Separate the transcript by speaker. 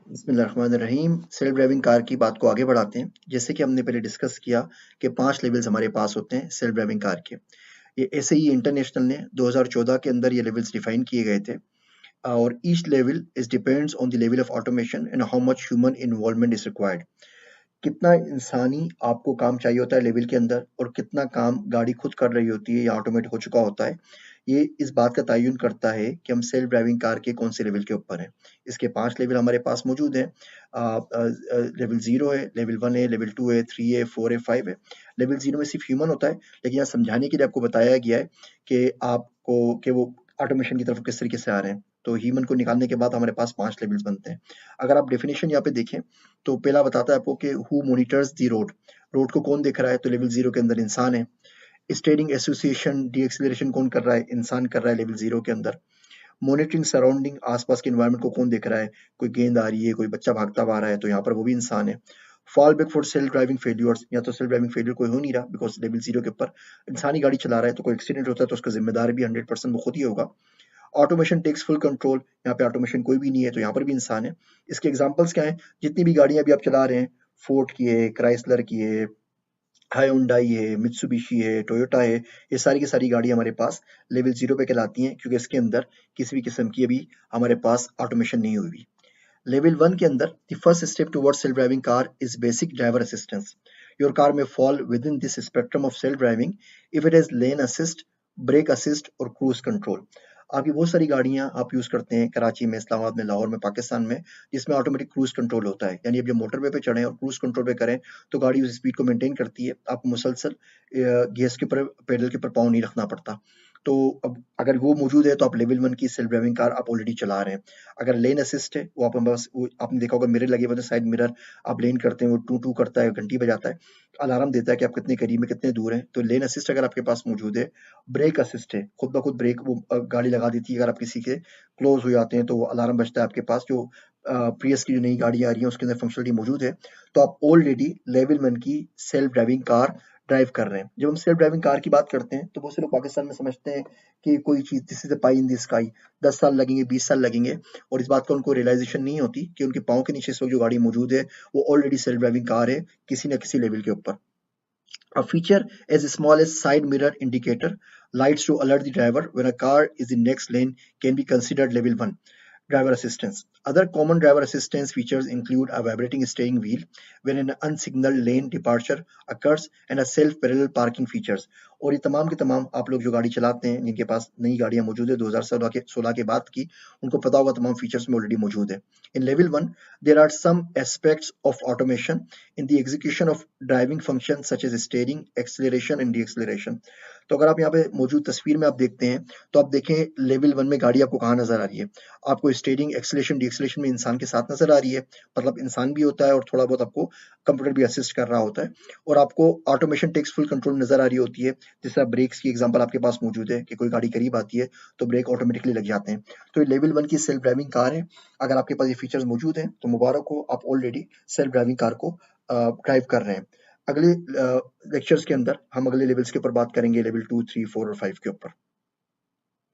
Speaker 1: बिस्मिल्लाहिर्रहमानिर्रहीम। Self driving car की बात को आगे बढ़ाते हैं। जैसे कि हमने पहले डिस्कस किया कि 5 लेवल्स हमारे पास होते हैं सेल्फ ड्राइविंग कार के। ये ऐसे ही इंटरनेशनल ने 2014 के अंदर ये लेवल्स डिफाइन किए गए थे और each level is depends on the level of automation and how much human involvement is required. कितना इंसानी आपको काम चाहिए होता है लेवल के अंदर और कितना काम गाड़ी खुद कर रही होती है या ऑटोमेट हो चुका होता है, ये इस बात का तयन करता है कि हम सेल्फ ड्राइविंग कार के कौन से लेवल के ऊपर हैं। इसके 5 लेवल हमारे पास मौजूद हैं। लेवल 0 है, लेवल 1 है, लेवल 2 है, 3 है, 4 है, 5 है। लेवल 0 में सिर्फ ह्यूमन होता है, लेकिन यहाँ समझाने के लिए आपको बताया गया है कि आपको कि वो ऑटोमेशन की तरफ किस तरीके से आ रहे हैं। तो ह्यूमन को निकालने के बाद हमारे पास 5 लेवल्स बनते हैं। अगर आप डेफिनेशन यहाँ पे देखें तो पहला बताता है आपको कि who monitors the road. Road को कौन देख रहा है? तो लेवल 0 के अंदर इंसान है। स्टीयरिंग एसोसिएशन डी एक्सीलरेशन कौन कर रहा है? इंसान कर रहा है लेवल 0 के अंदर। मॉनिटरिंग सराउंडिंग, आसपास के एनवायरनमेंट को कौन देख रहा है? कोई गेंद आ रही है, कोई बच्चा भागता हुआ आ रहा है, तो यहाँ पर वो भी इंसान है। Fall back for self driving failures, या तो सेल्फ ड्राइविंग फेल्यूर कोई हो नहीं रहा बिकॉज लेवल 0 के ऊपर इंसानी गाड़ी चला रहा है, तो कोई एक्सीडेंट होता है तो उसका जिम्मेदार भी 100% वो खुद ही होगा। ऑटोमेशन टेक्स फुल कंट्रोल, यहाँ पे ऑटोमेशन कोई भी नहीं है तो यहाँ पर भी इंसान है। इसके एग्जांपल्स क्या हैं? जितनी भी गाड़ियां अभी आप चला रहे हैं, फोर्ड की है, क्राइसलर की है, हायोंडाई है, मित्सुबिशी है, टोयोटा है, ये सारी की सारी गाड़ी हमारे पास लेवल 0 पे कहलाती हैं क्योंकि इसके अंदर किसी भी किस्म की अभी हमारे पास ऑटोमेशन नहीं हुई। लेवल 1 के अंदर the first step towards self driving car is basic driver assistance. Your car में fall within this spectrum of self driving if it is lane assist, brake assist और क्रूज कंट्रोल। आपकी बहुत सारी गाड़ियां आप use करते हैं कराची में, इस्लामाबाद में, लाहौर में, पाकिस्तान में, जिसमें ऑटोमेटिक क्रूज कंट्रोल होता है। यानी अब जब मोटरवे पे चढ़ें और क्रूज कंट्रोल पे करें तो गाड़ी उस स्पीड को मेंटेन करती है, आपको मुसलसल गैस के ऊपर, पेडल के ऊपर पाँव नहीं रखना पड़ता। तो अब अगर वो मौजूद है तो आप लेवल 1 की सेल्फ ड्राइविंग कार आप ऑलरेडी चला रहे हैं। अगर लेन असिस्ट है, वो आपके पास, वो आपने देखा होगा मिरर लगे हुए हैं, साइड मिरर, आप लेन करते हैं वो टू टू करता है, घंटी बजाता है, अलार्म देता है कि आप कितने करीब में, कितने दूर हैं। तो लेन असिस्ट अगर आपके पास मौजूद है। ब्रेक असिस्ट है, खुद ब खुद ब्रेक वो गाड़ी लगा देती है, अगर आप किसी के क्लोज हो जाते हैं तो वो अलार्म बजता है आपके पास। जो प्रियस की जो नई गाड़ी आ रही है उसके अंदर फंक्शनलिटी मौजूद है। तो आप ऑलरेडी लेवल 1 की सेल्फ ड्राइविंग कार ड्राइव कर रहे हैं। जब हम सेल्फ ड्राइविंग कार की बात करते हैं तो बहुत से लोग पाकिस्तान में समझते हैं कि कोई चीज this is a pi in the sky, 10 साल लगेंगे, 20 साल लगेंगे, और इस बात का उनको रियलाइजेशन नहीं होती कि उनके पाँव के नीचे इस वक्त जो गाड़ी मौजूद है वो ऑलरेडी सेल्फ ड्राइविंग कार है किसी न किसी लेवल के ऊपर। A feature as small as side mirror indicator lights to alert the driver when a car is in next lane can be considered level 1 driver assistance. Other common driver assistance features include a vibrating steering wheel when an unsignaled lane departure occurs and a self-parallel parking features. और ये तमाम के तमाम आप लोग जो गाड़ी चलाते हैं, जिनके पास नई गाड़ियां मौजूद है 2016 के बाद की, उनको पता होगा तमाम फीचर्स में ऑलरेडी मौजूद है। In level 1 there are some aspects of automation in the execution of driving functions such as steering, acceleration and deceleration. तो अगर आप यहाँ पे मौजूद तस्वीर में आप देखते हैं तो आप देखें लेवल 1 में गाड़ी आपको कहाँ नजर आ रही है? आपको स्टीयरिंग, एक्सेलरेशन, डीएक्सेलरेशन में इंसान के साथ नजर आ रही है, मतलब इंसान भी होता है और थोड़ा बहुत आपको कंप्यूटर भी असिस्ट कर रहा होता है, और आपको ऑटोमेशन टेक्स फुल कंट्रोल नजर आ रही होती है। जैसे ब्रेक्स की एग्जांपल आपके पास मौजूद है कि कोई गाड़ी करीब आती है तो ब्रेक ऑटोमेटिकली लग जाते हैं। तो ये लेवल 1 की सेल्फ ड्राइविंग कार है। अगर आपके पास ये फीचर्स मौजूद हैं तो मुबारक हो, आप ऑलरेडी सेल्फ ड्राइविंग कार को ड्राइव कर रहे हैं। अगले लेक्चर्स के अंदर हम अगले लेवल्स के ऊपर बात करेंगे, लेवल 2, 3, 4 और 5 के ऊपर।